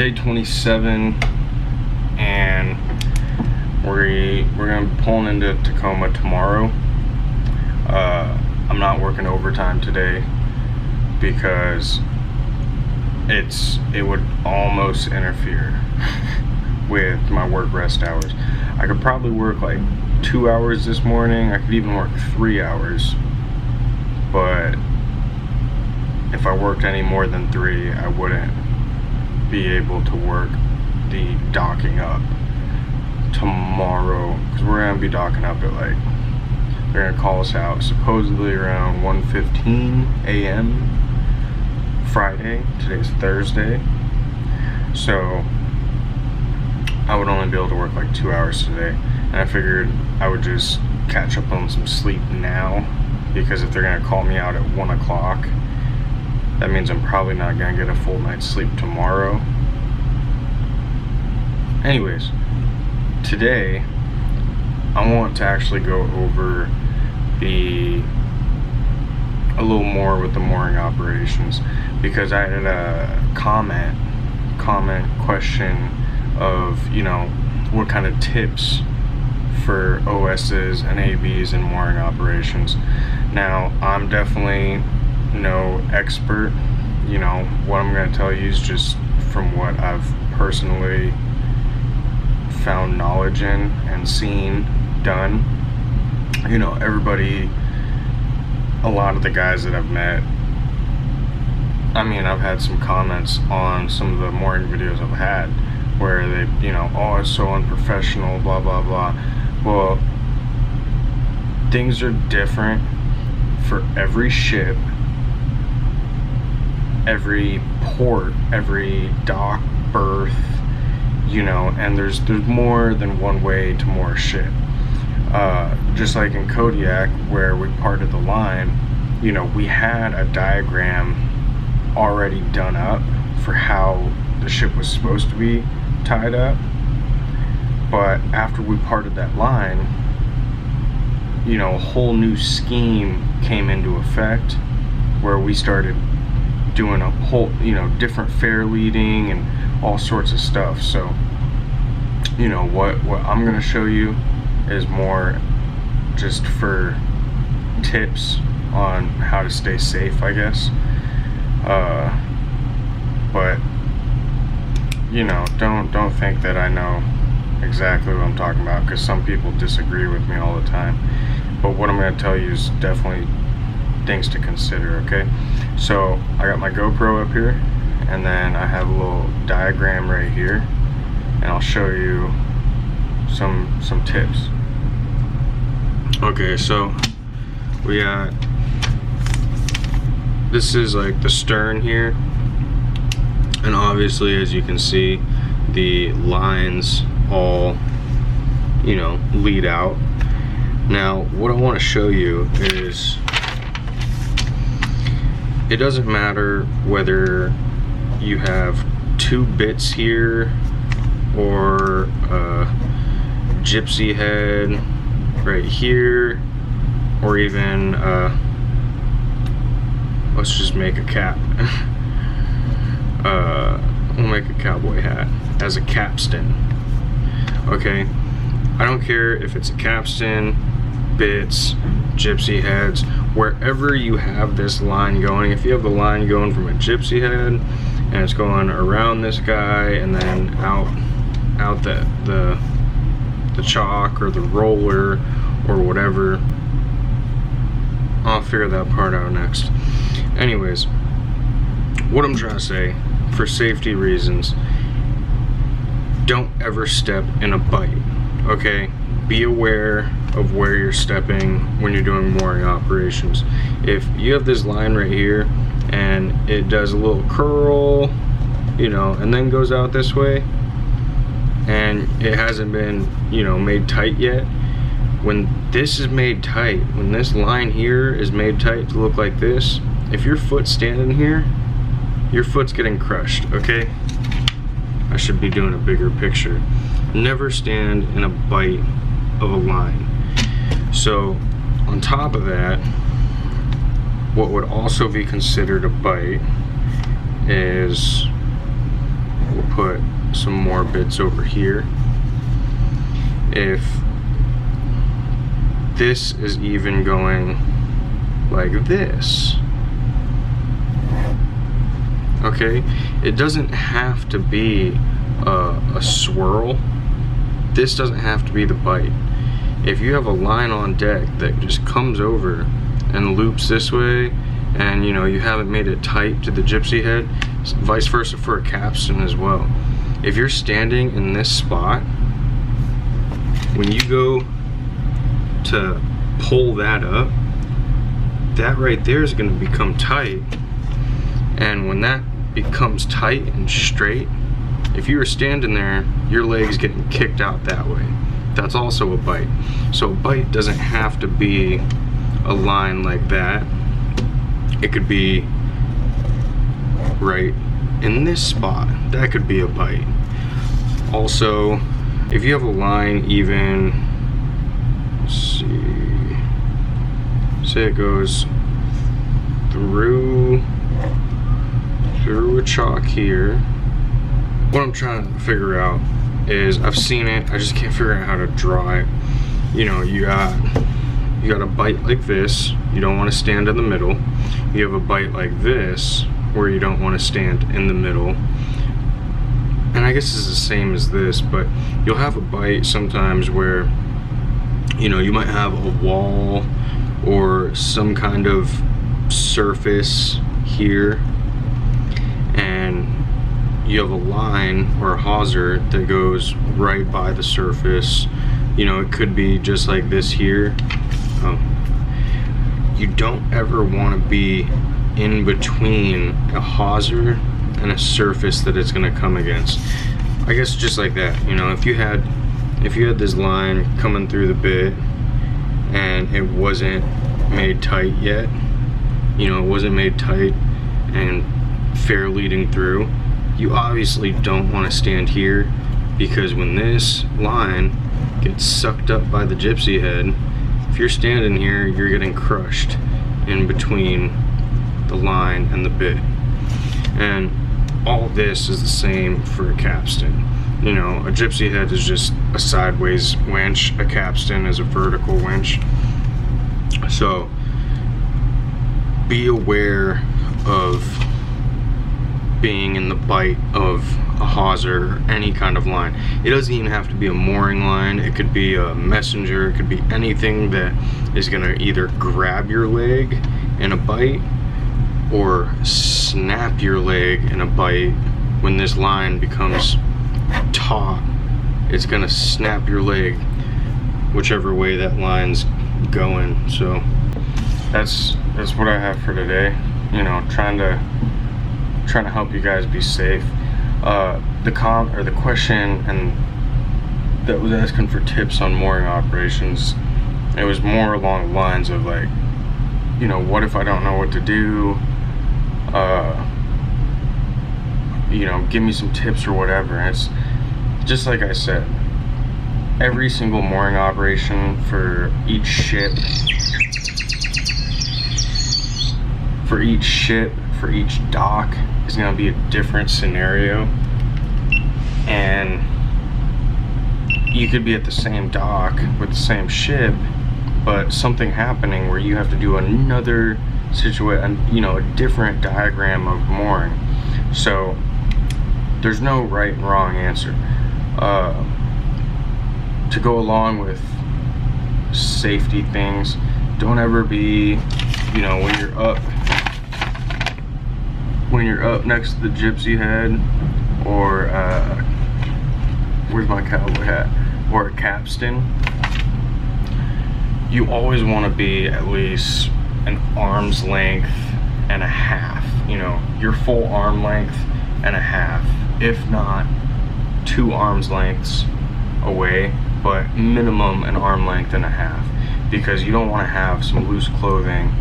day 27, and we're gonna be pulling into Tacoma tomorrow. I'm not working overtime today because it would almost interfere with my work rest hours. I could probably work like 2 hours this morning. I could even work 3 hours, but if I worked any more than 3, I wouldn't be able to work the docking up tomorrow, because we're gonna be docking up at like, they're gonna call us out supposedly around 1:15 a.m. Friday. Today's Thursday, so I would only be able to work like 2 hours today, and I figured I would just catch up on some sleep now, because if they're gonna call me out at 1 o'clock, that means I'm probably not gonna get a full night's sleep tomorrow. Anyways, today I want to actually go over a little more with the mooring operations, because I had a comment question of, you know, what kind of tips for OSs and ABs in mooring operations. Now, I'm definitely no expert. You know, what I'm going to tell you is just from what I've personally found knowledge in and seen done. You know, everybody, a lot of the guys that I've met, I mean, I've had some comments on some of the mooring videos I've had where they, you know, oh, it's so unprofessional, blah blah blah. Well, things are different for every ship, every port, every dock, berth, you know, and there's more than one way to moor a ship. Just like in Kodiak, where we parted the line, you know, we had a diagram already done up for how the ship was supposed to be tied up, but after we parted that line, you know, a whole new scheme came into effect where we started doing a whole, you know, different fair leading and all sorts of stuff. So, you know, what I'm gonna show you is more just for tips on how to stay safe, I guess. But you know, don't think that I know exactly what I'm talking about, because some people disagree with me all the time. But what I'm going to tell you is definitely things to consider, okay? So I got my GoPro up here, and then I have a little diagram right here, and I'll show you some tips. Okay, so we got, this is like the stern here, and obviously, as you can see, the lines all, you know, lead out. Now, what I want to show you is, it doesn't matter whether you have 2 bits here or a gypsy head right here, or even let's just make a cap. We'll make a cowboy hat as a capstan. Okay, I don't care if it's a capstan, bits, gypsy heads, wherever you have this line going. If you have the line going from a gypsy head and it's going around this guy and then out the chalk or the roller or whatever, I'll figure that part out next. Anyways, what I'm trying to say, for safety reasons, don't ever step in a bight, okay? Be aware of where you're stepping when you're doing mooring operations. If you have this line right here and it does a little curl, you know, and then goes out this way, and it hasn't been, you know, made tight yet, when this is made tight, when this line here is made tight to look like this, if your foot's standing here, your foot's getting crushed, okay? I should be doing a bigger picture. Never stand in a bight of a line. So, on top of that, what would also be considered a bight is we'll put some more bits over here. If this is even going like this, okay, it doesn't have to be a swirl. This doesn't have to be the bite. If you have a line on deck that just comes over and loops this way, and you haven't made it tight to the gypsy head, vice versa for a capstan as well. If you're standing in this spot, when you go to pull that up, that right there is going to become tight, and when that becomes tight and straight, if you were standing there, your leg's getting kicked out that way. That's also a bite. So a bite doesn't have to be a line like that. It could be right in this spot. That could be a bite. Also, if you have a line even, let's see, say it goes through a chalk here. What I'm trying to figure out is, I've seen it, I just can't figure out how to draw it. You got a bite like this, you don't want to stand in the middle. You have a bite like this, where you don't want to stand in the middle. And I guess it's the same as this, but you'll have a bite sometimes where, you might have a wall or some kind of surface here, and you have a line or a hawser that goes right by the surface. It could be just like this here. You don't ever want to be in between a hawser and a surface that it's going to come against. I guess just like that. If you had this line coming through the bit and it wasn't made tight yet, it wasn't made tight and fair leading through, you obviously don't want to stand here, because when this line gets sucked up by the gypsy head, if you're standing here, you're getting crushed in between the line and the bit. And all this is the same for a capstan. A gypsy head is just a sideways winch, a capstan is a vertical winch. So be aware of being in the bite of a hawser or any kind of line. It doesn't even have to be a mooring line. It could be a messenger. It could be anything that is going to either grab your leg in a bite or snap your leg in a bite. When this line becomes taut, it's going to snap your leg whichever way that line's going. So that's what I have for today. Trying to help you guys be safe. The question and that was asking for tips on mooring operations, it was more along the lines of like, what if I don't know what to do? Give me some tips or whatever. And it's just like I said, every single mooring operation for each ship, for each dock, is going to be a different scenario. And you could be at the same dock with the same ship, but something happening where you have to do another situation, a different diagram of mooring. So there's no right and wrong answer. To go along with safety things, don't ever be, when you're up next to the gypsy head, or where's my cowboy hat, or a capstan, you always want to be at least an arm's length and a half, your full arm length and a half, if not 2 arms lengths away, but minimum an arm length and a half, because you don't want to have some loose clothing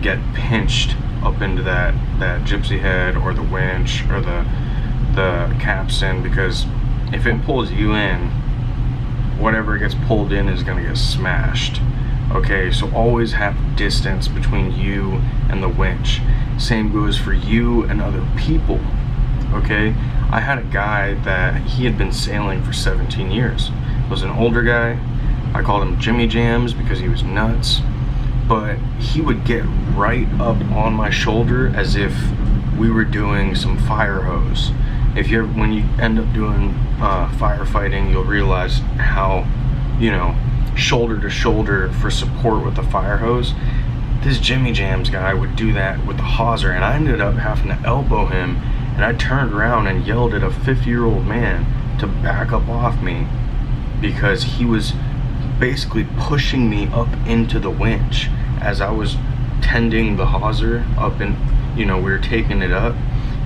get pinched up into that gypsy head or the winch or the capstan, because if it pulls you in, whatever gets pulled in is going to get smashed. Okay, so always have distance between you and the winch. Same goes for you and other people. Okay, I had a guy that he had been sailing for 17 years. Was an older guy. I called him Jimmy Jams because he was nuts. But he would get right up on my shoulder as if we were doing some fire hose. When you end up doing firefighting, you'll realize how, shoulder to shoulder for support with the fire hose. This Jimmy Jams guy would do that with the hawser, and I ended up having to elbow him, and I turned around and yelled at a 50-year-old man to back up off me because he was basically pushing me up into the winch as I was tending the hawser up, and we were taking it up.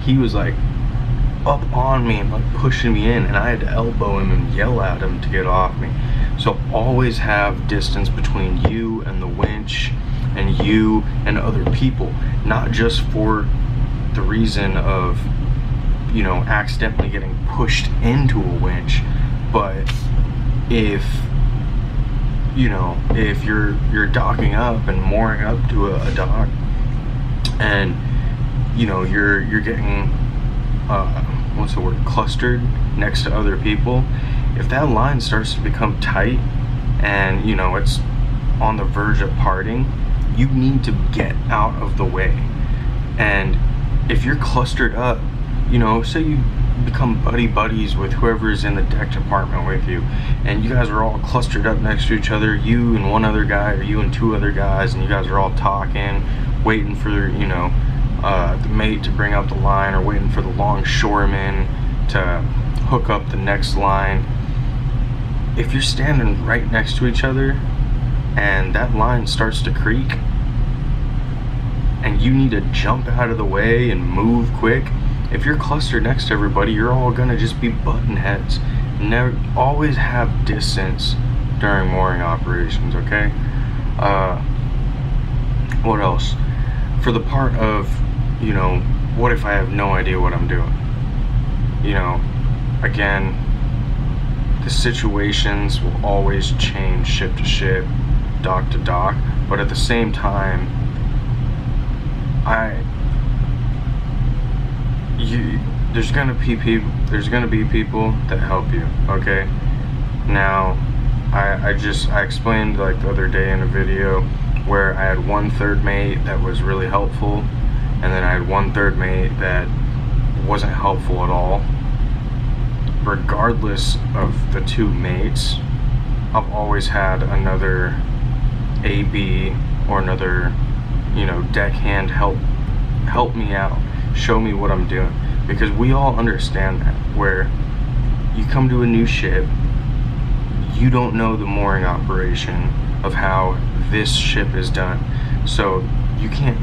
He was like up on me and like pushing me in, and I had to elbow him and yell at him to get off me. So always have distance between you and the winch and you and other people, not just for the reason of accidentally getting pushed into a winch, but if you're docking up and mooring up to a dock, and you're getting clustered next to other people. If that line starts to become tight and it's on the verge of parting, you need to get out of the way. And if you're clustered up, say you become buddies with whoever's in the deck department with you, and you guys are all clustered up next to each other, you and one other guy, or you and two other guys, and you guys are all talking, waiting for the mate to bring up the line, or waiting for the longshoreman to hook up the next line. If you're standing right next to each other and that line starts to creak and you need to jump out of the way and move quick, if you're clustered next to everybody, you're all gonna just be button heads. Always have distance during mooring operations, okay? What else? For the part of, what if I have no idea what I'm doing? Again, the situations will always change ship to ship, dock to dock, but at the same time, there's gonna be people that help you, okay? Now, I explained like the other day in a video where I had one third mate that was really helpful, and then I had one third mate that wasn't helpful at all. Regardless of the two mates, I've always had another AB or another, deckhand help me out, show me what I'm doing, because we all understand that where you come to a new ship, you don't know the mooring operation of how this ship is done, so you can't,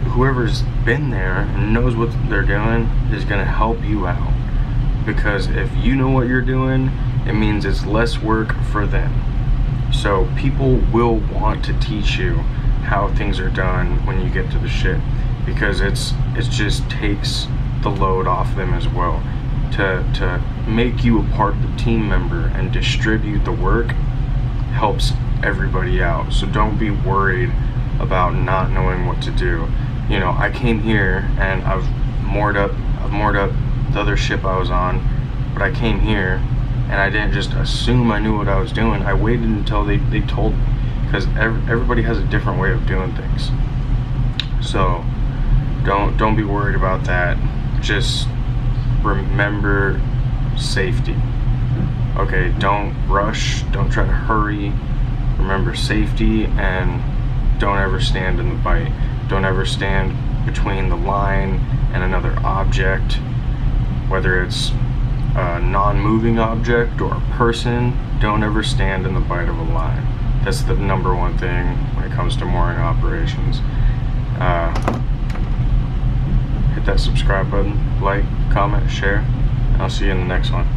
whoever's been there and knows what they're doing is going to help you out, because if you know what you're doing, it means it's less work for them. So people will want to teach you how things are done when you get to the ship, because it just takes the load off them as well. To make you a part of the team member and distribute the work helps everybody out. So don't be worried about not knowing what to do. I came here and I've moored up the other ship I was on, but I came here and I didn't just assume I knew what I was doing. I waited until they told me, because everybody has a different way of doing things. So don't be worried about that. Just remember safety. Okay, don't rush, don't try to hurry. Remember safety, and don't ever stand in the bight. Don't ever stand between the line and another object, whether it's a non-moving object or a person. Don't ever stand in the bight of a line. That's the number one thing when it comes to mooring operations. Hit that subscribe button, like, comment, share, and I'll see you in the next one.